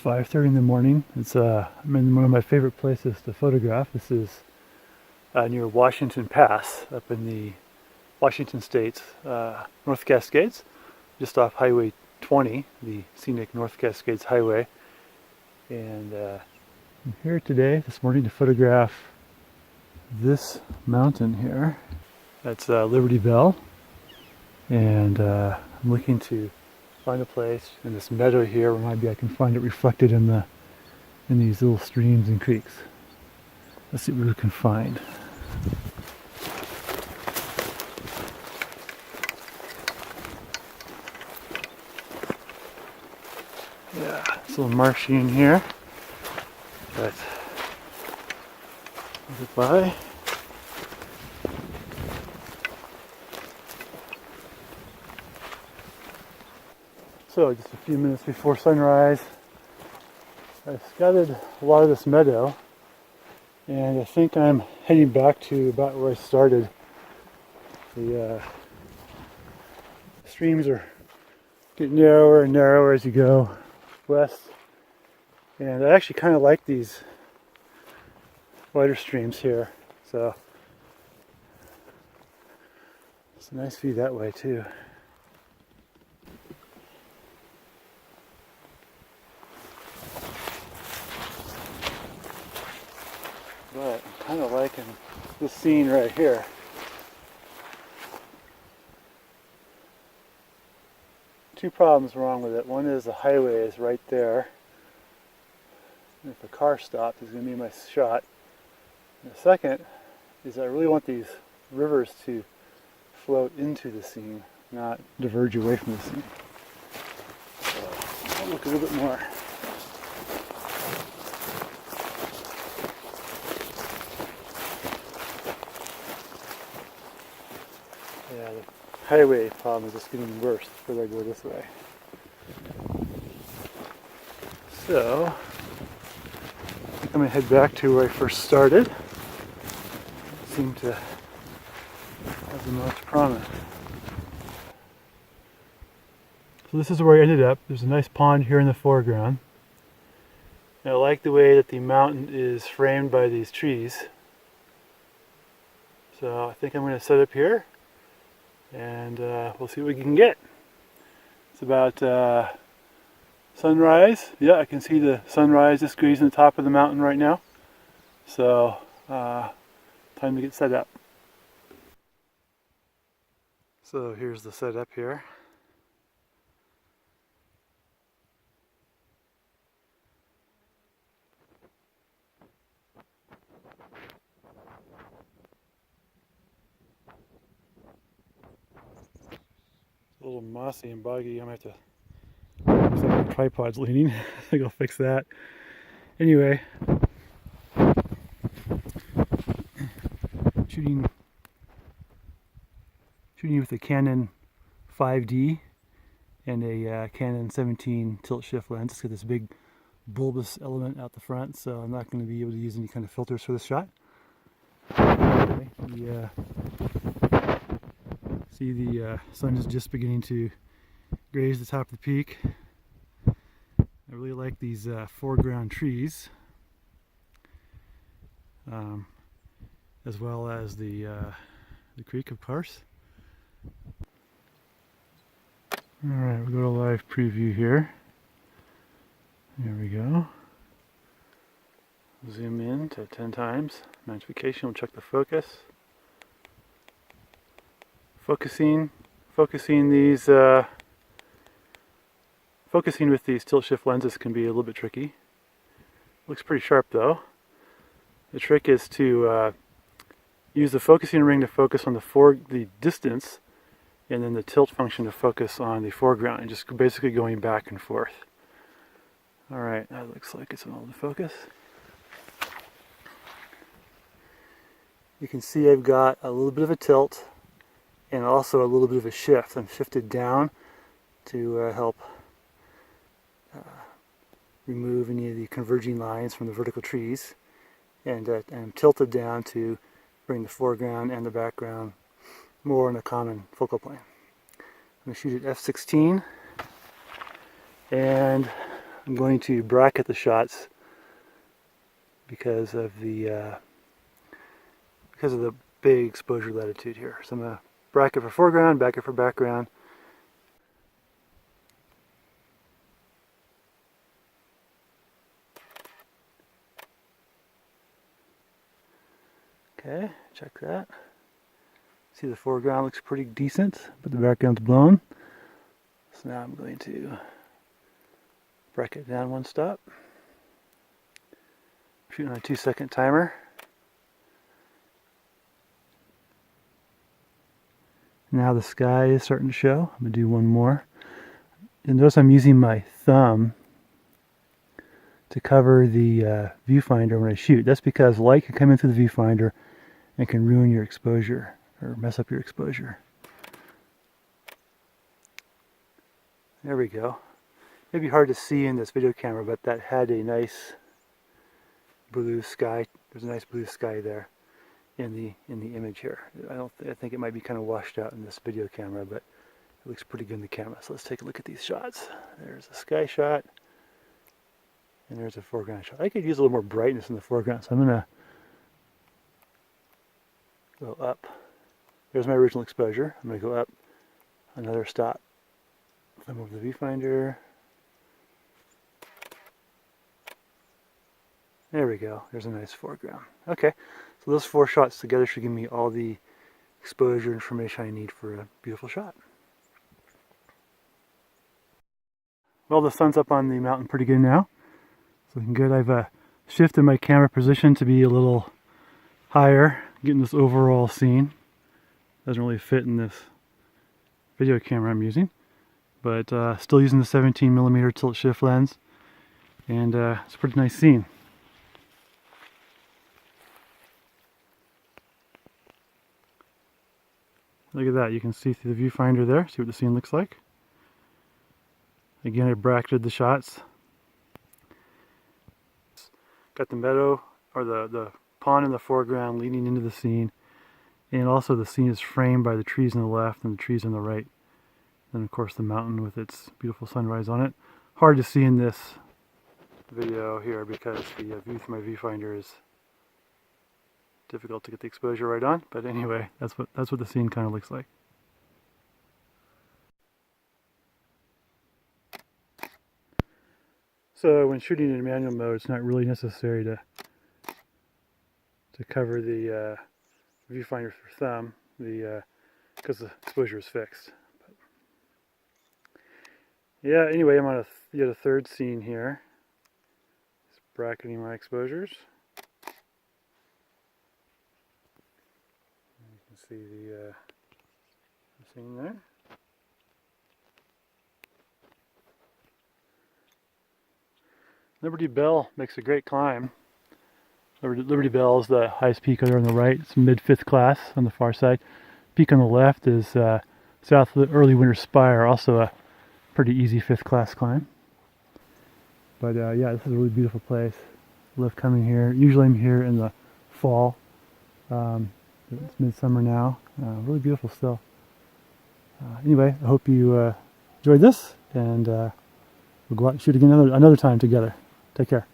5:30 in the morning. I'm in one of my favorite places to photograph. This is near Washington Pass, up in the Washington State's North Cascades, just off Highway 20, the scenic North Cascades Highway. And I'm here this morning, to photograph this mountain here. That's Liberty Bell, and I'm looking to find a place in this meadow here where maybe I can find it reflected in these little streams and creeks. Let's see what we can find. Yeah, it's a little marshy in here, but goodbye. So just a few minutes before sunrise, I scouted a lot of this meadow, and I think I'm heading back to about where I started. The streams are getting narrower and narrower as you go west, and I actually kind of like these wider streams here, so it's a nice view that way too. But I'm kind of liking this scene right here. Two problems wrong with it. One is the highway is right there. And if a car stops, it's going to be my shot. And the second is I really want these rivers to float into the scene, not diverge away from the scene. So I'll look a little bit more. Yeah, the highway problem is just getting worse the further I go this way. So, I think I'm going to head back to where I first started. It seemed to have the most promise. So this is where I ended up. There's a nice pond here in the foreground. And I like the way that the mountain is framed by these trees. So I think I'm going to set up here, and we'll see what we can get. It's about sunrise. Yeah, I can see the sunrise just grazing the top of the mountain right now. So, time to get set up. So here's the setup here. A little mossy and boggy. I'm gonna have to. Looks like my tripod's leaning. I think I'll fix that. Anyway, shooting with a Canon 5D and a Canon 17 tilt shift lens. It's got this big bulbous element out the front, so I'm not going to be able to use any kind of filters for this shot. Anyway, see the sun is just beginning to graze the top of the peak. I really like these foreground trees, as well as the creek, of course. Alright, we'll go to live preview here. There we go. Zoom in to 10 times. Magnification, we'll check the focus. Focusing with these tilt shift lenses can be a little bit tricky. Looks pretty sharp though. The trick is to use the focusing ring to focus on the distance, and then the tilt function to focus on the foreground, and just basically going back and forth. Alright, that looks like it's all to focus. You can see I've got a little bit of a tilt and also a little bit of a shift. I'm shifted down to help remove any of the converging lines from the vertical trees, and I'm tilted down to bring the foreground and the background more in a common focal plane. I'm going to shoot at f/16, and I'm I'm going to bracket the shots because of the big exposure latitude here. So I'm going to bracket for foreground, bracket for background. Okay, check that. See, the foreground looks pretty decent, but the background's blown. So now I'm going to bracket down one stop. Shooting on a 2-second timer. Now the sky is starting to show. I'm going to do one more. And notice I'm using my thumb to cover the viewfinder when I shoot. That's because light can come in through the viewfinder and can ruin your exposure or mess up your exposure. There we go. Maybe hard to see in this video camera, but that had a nice blue sky. There's a nice blue sky there in the image here. I think it might be kind of washed out in this video camera, but it looks pretty good in the camera. So let's take a look at these shots. There's a sky shot, and there's a foreground shot. I could use a little more brightness in the foreground, so I'm gonna go up. There's my original exposure. I'm gonna go up another stop. Flip over the viewfinder. There we go. There's a nice foreground. Okay, so those 4 shots together should give me all the exposure information I need for a beautiful shot. Well, the sun's up on the mountain pretty good now. It's looking good. I've shifted my camera position to be a little higher, getting this overall scene. Doesn't really fit in this video camera I'm using, but still using the 17mm tilt shift lens, and it's a pretty nice scene. Look at that, you can see through the viewfinder there, see what the scene looks like. Again, I bracketed the shots. Got the meadow, or the pond in the foreground leading into the scene. And also the scene is framed by the trees on the left and the trees on the right. And of course the mountain with its beautiful sunrise on it. Hard to see in this video here because the view through my viewfinder is difficult to get the exposure right on, but anyway, that's what the scene kind of looks like. So when shooting in manual mode, it's not really necessary to cover the viewfinder for thumb, because the exposure is fixed. But yeah, anyway, I'm on yet a third scene here. Just bracketing my exposures. See the scene there. Liberty Bell makes a great climb. Liberty Bell is the highest peak there on the right. It's mid-5th class on the far side. Peak on the left is south of the Early Winter Spire, also a pretty easy 5th class climb. But yeah, this is a really beautiful place. I love coming here. Usually I'm here in the fall. It's midsummer now. Really beautiful still. Anyway, I hope you enjoyed this, and we'll go out and shoot again another time together. Take care.